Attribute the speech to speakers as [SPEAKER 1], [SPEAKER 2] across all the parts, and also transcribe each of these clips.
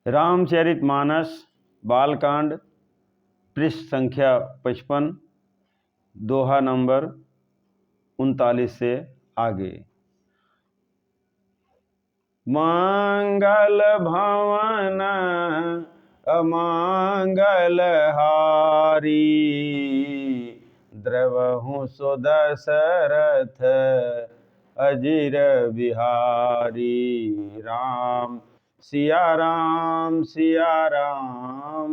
[SPEAKER 1] रामचरितमानस बालकांड पृष्ठ संख्या 55 दोहा नंबर 39 से आगे। मंगल भवन अमंगल हारी, द्रवहु सो दशरथ अजिर बिहारी। राम सिया राम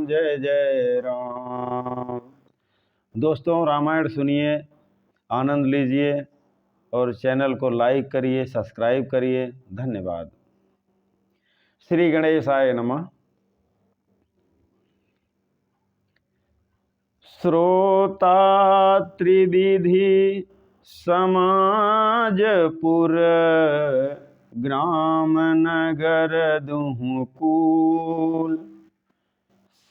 [SPEAKER 1] जय जय राम। दोस्तों, रामायण सुनिए, आनंद लीजिए और चैनल को लाइक करिए, सब्सक्राइब करिए। धन्यवाद। श्री गणेशाय नमः। श्रोता त्रिविधि समाजपुर, ग्राम नगर दुहु कूल।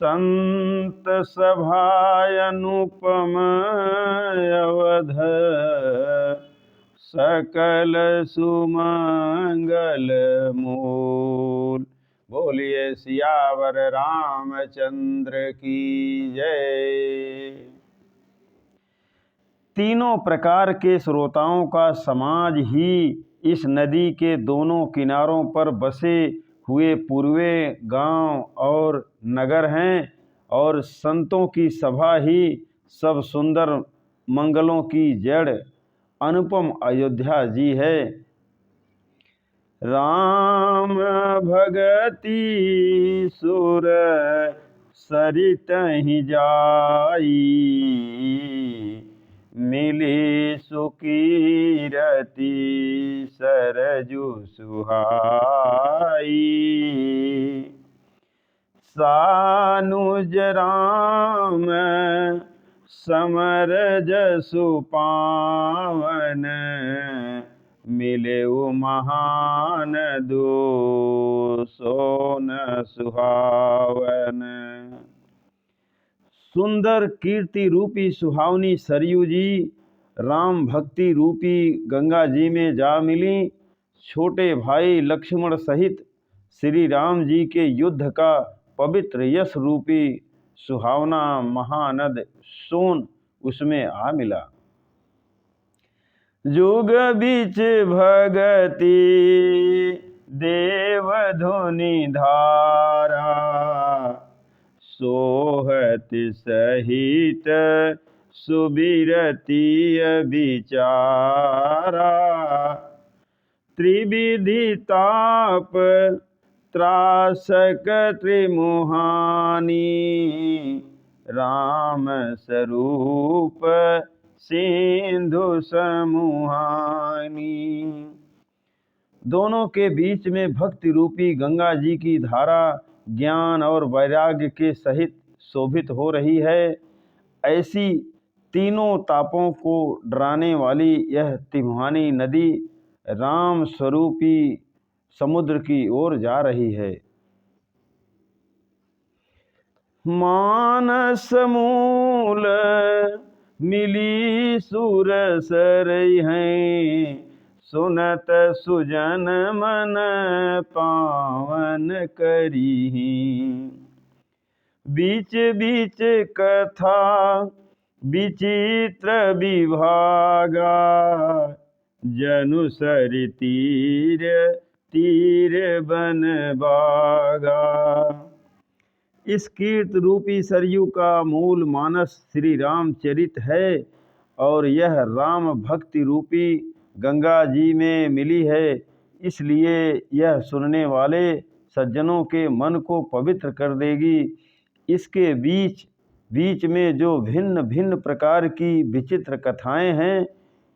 [SPEAKER 1] संत सभाय अनुपम अवध, सकल सुमंगल मूल। बोलिए सियावर रामचंद्र की जय। तीनों प्रकार के श्रोताओं का समाज ही इस नदी के दोनों किनारों पर बसे हुए पूर्वे गांव और नगर हैं, और संतों की सभा ही सब सुंदर मंगलों की जड़ अनुपम अयोध्या जी है। राम भगति सुर सरितहि जाई, मिली सुकीरति सरजु सुहाई। सानुज राम समर जसु पावन, मिले महान दो सोन सुहावन। सुंदर कीर्ति रूपी सुहावनी सरयू जी राम भक्ति रूपी गंगा जी में जा मिली। छोटे भाई लक्ष्मण सहित श्री राम जी के युद्ध का पवित्र यश रूपी सुहावना महानद सोन उसमें आ मिला। जुग बीच भगति देव धुनि धारा, सोहत सहित सुबिरति विचारा। त्रिविधि ताप त्रासक त्रिमुहानी, राम स्वरूप सिंधु समूहानी। दोनों के बीच में भक्ति रूपी गंगा जी की धारा ज्ञान और वैराग्य के सहित शोभित हो रही है। ऐसी तीनों तापों को डराने वाली यह तिमुहानी नदी राम स्वरूपी समुद्र की ओर जा रही है। मानस मूल मिली सुर सरई हैं, सुनत सुजन मन पावन करी। बीच बीच कथा विचित्र विभागा, जनु सरि तीर तीर बन बागा। इस कीर्त रूपी सरयू का मूल मानस श्री रामचरित है, और यह राम भक्ति रूपी गंगा जी में मिली है। इसलिए यह सुनने वाले सज्जनों के मन को पवित्र कर देगी। इसके बीच बीच में जो भिन्न भिन्न प्रकार की विचित्र कथाएं हैं,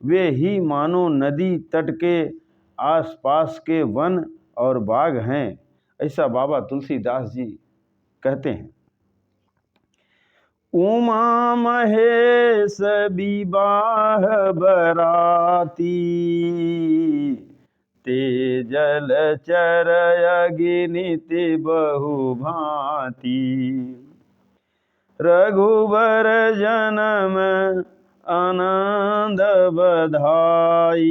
[SPEAKER 1] वे ही मानो नदी तट के आसपास के वन और बाग हैं। ऐसा बाबा तुलसीदास जी कहते हैं। उमा महेश विवाह बराती, तेजल चर अगिनिति बहु भांति। रघुबर जन्म आनंद बधाई,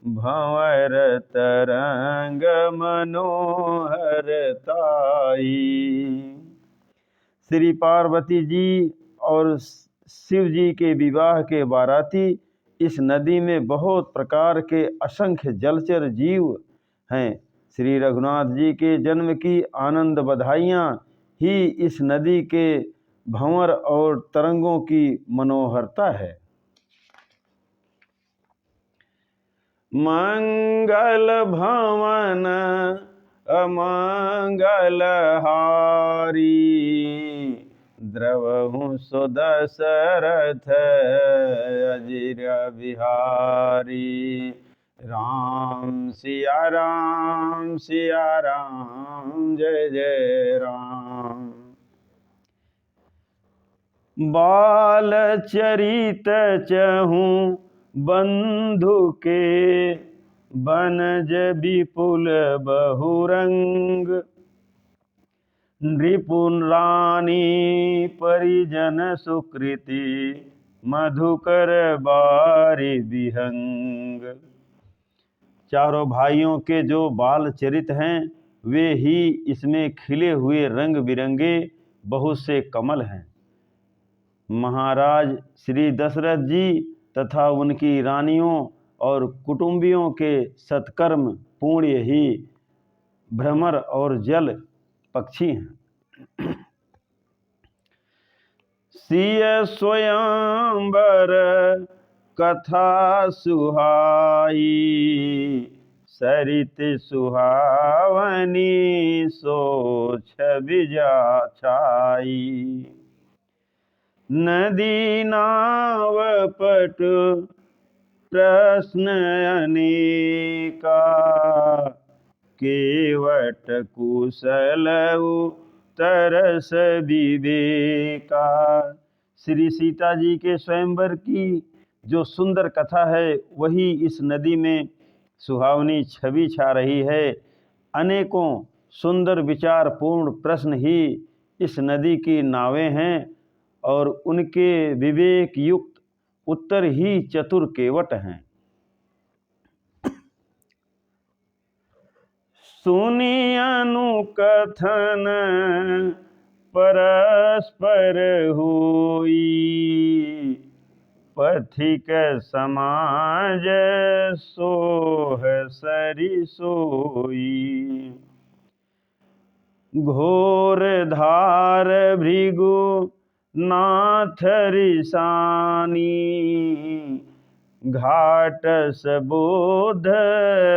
[SPEAKER 1] भंवर तरंग मनोहर ताई। श्री पार्वती जी और शिव जी के विवाह के बाराती इस नदी में बहुत प्रकार के असंख्य जलचर जीव हैं। श्री रघुनाथ जी के जन्म की आनंद बधाइयाँ ही इस नदी के भंवर और तरंगों की मनोहरता है। मंगल भवन अमंगल हारी, द्रवहु सो दशरथ अजिर बिहारी। राम सिया राम जय जय राम। बाल चरित चहूँ बंधु के, बनज विपुल बहुरंग। नृपुन रानी परिजन सुकृति, मधुकर बारी विहंग। चारों भाइयों के जो बाल चरित हैं वे ही इसमें खिले हुए रंग बिरंगे बहुत से कमल हैं। महाराज श्री दशरथ जी तथा उनकी रानियों और कुटुंबियों के सत्कर्म पुण्य ही भ्रमर और जल पक्षी हैं। सिय स्वयंवर कथा सुहाई, सरित सुहावनी सो छवि छाई। नदी नाव पट प्रश्न अनेका, केवट कुशल तरस विवेका। श्री सीता जी के स्वयंवर की जो सुंदर कथा है वही इस नदी में सुहावनी छवि छा रही है। अनेकों सुंदर विचारपूर्ण प्रश्न ही इस नदी की नावें हैं और उनके विवेक युक्त उत्तर ही चतुर केवट हैं। सुनी अनुकथन परस्पर हुई, पथिक समाज सोह सरि सोई। घोर धार भृगु नाथ रिसानी, घाट सबोध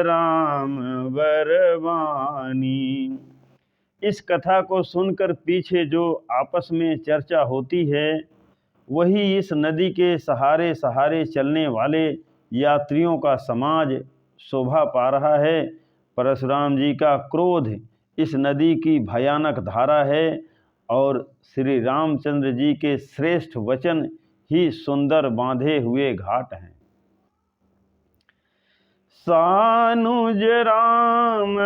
[SPEAKER 1] राम बरवानी। इस कथा को सुनकर पीछे जो आपस में चर्चा होती है वही इस नदी के सहारे सहारे चलने वाले यात्रियों का समाज शोभा पा रहा है। परशुराम जी का क्रोध इस नदी की भयानक धारा है और श्री रामचंद्र जी के श्रेष्ठ वचन ही सुंदर बांधे हुए घाट हैं। सानुज राम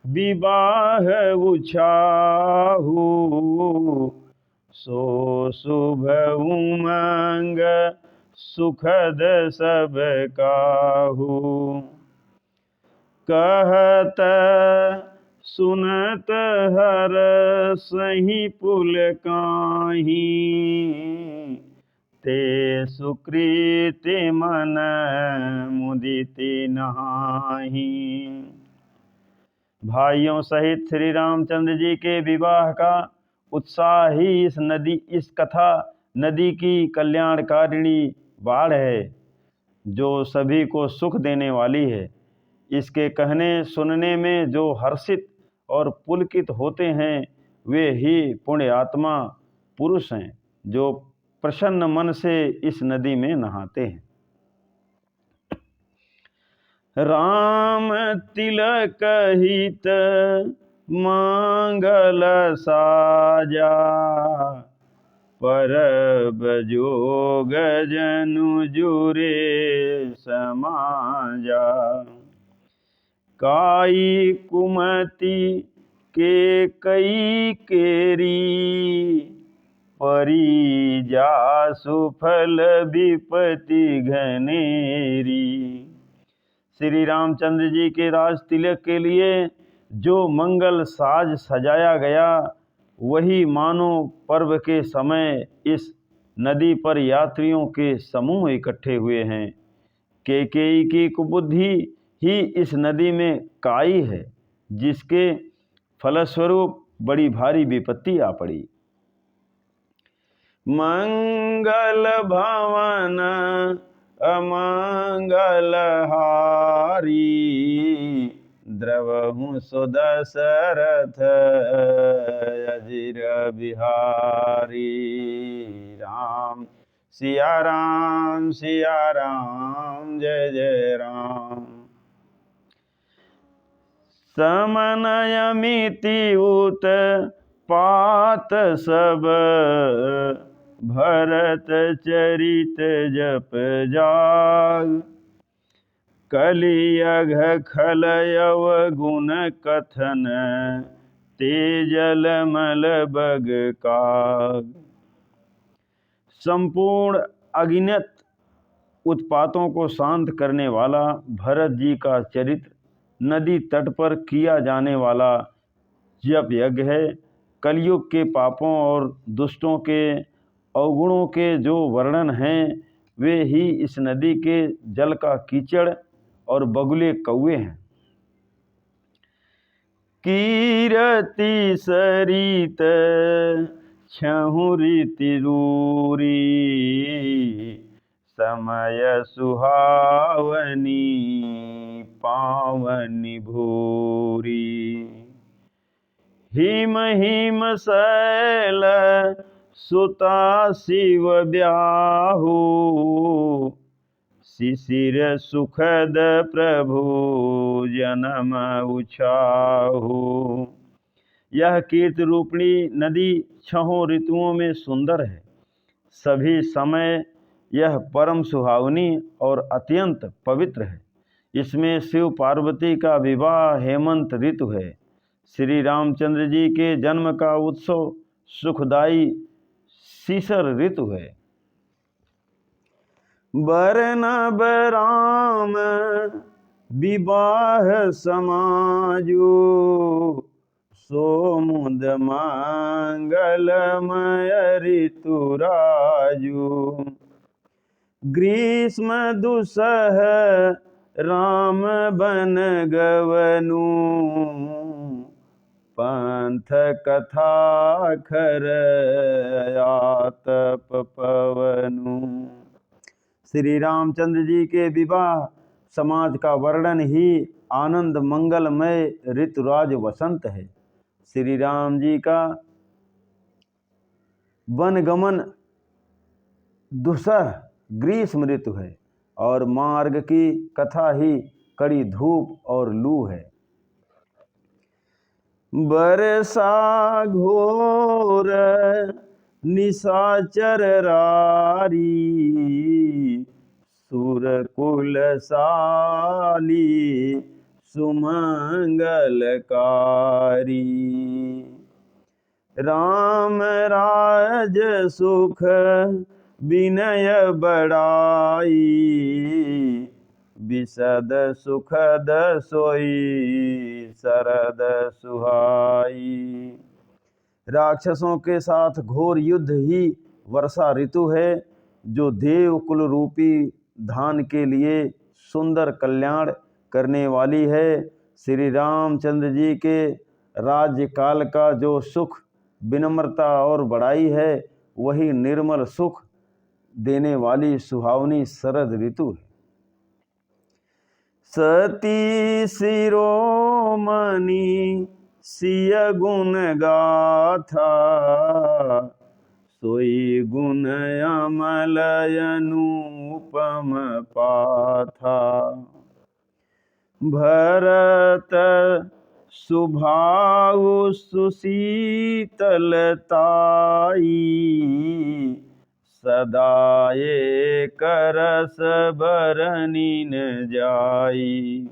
[SPEAKER 1] विवाह उछाहु, सो शुभ उमंग सुखद सब काहू। कहत सुनत हर सही पुल काही, ते सुकृति मन मुदित नहाही। भाइयों सहित श्री रामचंद्र जी के विवाह का उत्साह ही इस कथा नदी की कल्याणकारिणी बाढ़ है जो सभी को सुख देने वाली है। इसके कहने सुनने में जो हर्षित और पुलकित होते हैं वे ही पुण्य आत्मा पुरुष हैं जो प्रसन्न मन से इस नदी में नहाते हैं। राम तिलक हित मंगल साजा, परब जोग जनु जुरे समाजा। काई कुमति के कई केरी, परी जासु फल विपति घनेरी। श्री रामचंद्र जी के राज तिलक के लिए जो मंगल साज सजाया गया, वही मानो पर्व के समय इस नदी पर यात्रियों के समूह इकट्ठे हुए हैं। कैकेयी की कुबुद्धि ही इस नदी में काई है, जिसके फलस्वरूप बड़ी भारी विपत्ति आ पड़ी। मंगल भवन अमंगल हारी, द्रवहु सुदशरथ अजिर बिहारी। राम सिया राम जय जय राम। समनयमिति उत पात सब, भरत चरित जप जाग। कलियघ खलयव गुण कथन, तेजल मल बग काग। संपूर्ण अगिनत उत्पातों को शांत करने वाला भरत जी का चरित्र नदी तट पर किया जाने वाला जप यज्ञ है। कलयुग के पापों और दुष्टों के अवगुणों के जो वर्णन हैं, वे ही इस नदी के जल का कीचड़ और बगुले कौवे हैं। कीरति सरित छहुरीति रूरी, समय सुहावनी पावनी भूरी। हिम हिम शैल सुता शिव ब्याहु, शिशिर सुखद प्रभु जन्म उछाहु। यह कीर्ति रूपिणी नदी 6 ऋतुओं में सुंदर है। सभी समय यह परम सुहावनी और अत्यंत पवित्र है। इसमें शिव पार्वती का विवाह हेमंत ऋतु है। श्री रामचंद्र जी के जन्म का उत्सव सुखदायी शिशिर ऋतु है। बरनब राम विवाह समाजु, सोमुद मंगलमय ऋतु राजु। ग्रीष्म दुसह राम बन गवनु, पंथ कथा खर आतप पवनु। श्री रामचंद्र जी के विवाह समाज का वर्णन ही आनंद मंगलमय ऋतुराज वसंत है। श्री राम जी का वनगमन दुसह ग्रीष्म ऋतु है और मार्ग की कथा ही कड़ी धूप और लू है। बरसा घोर निशाचर रारी, सुरकुल साली सुमंगलकारी। राम राज सुख विनय बड़ाई, विशद सुखद सोई शरद सुहाई। राक्षसों के साथ घोर युद्ध ही वर्षा ऋतु है, जो देव कुल रूपी धान के लिए सुंदर कल्याण करने वाली है। श्री रामचंद्र जी के राज्य काल का जो सुख विनम्रता और बड़ाई है, वही निर्मल सुख देने वाली सुहावनी शरद ऋतु है। सती शिरोमणि सिय गुण गाथा, सोई गुण अमल अनुपम पाथा। भरत सुभाउ सुशीतलताई, सदा एक रस बरनी न जाई।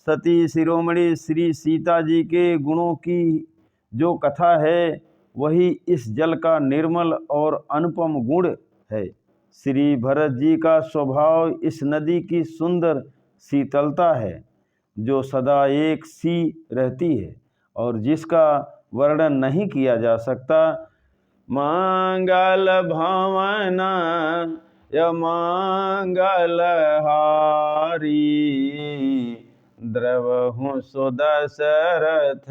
[SPEAKER 1] सती शिरोमणि श्री सीता जी के गुणों की जो कथा है, वही इस जल का निर्मल और अनुपम गुण है। श्री भरत जी का स्वभाव इस नदी की सुंदर शीतलता है जो सदा एक सी रहती है और जिसका वर्णन नहीं किया जा सकता। मंगल भवन य मंगल हारी, द्रवहु सुदशरथ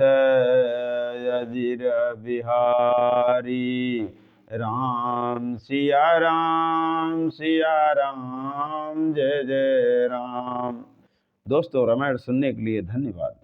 [SPEAKER 1] अजिर बिहारी। राम सिया राम सिया राम, जय जय राम। दोस्तों, रामायण सुनने के लिए धन्यवाद।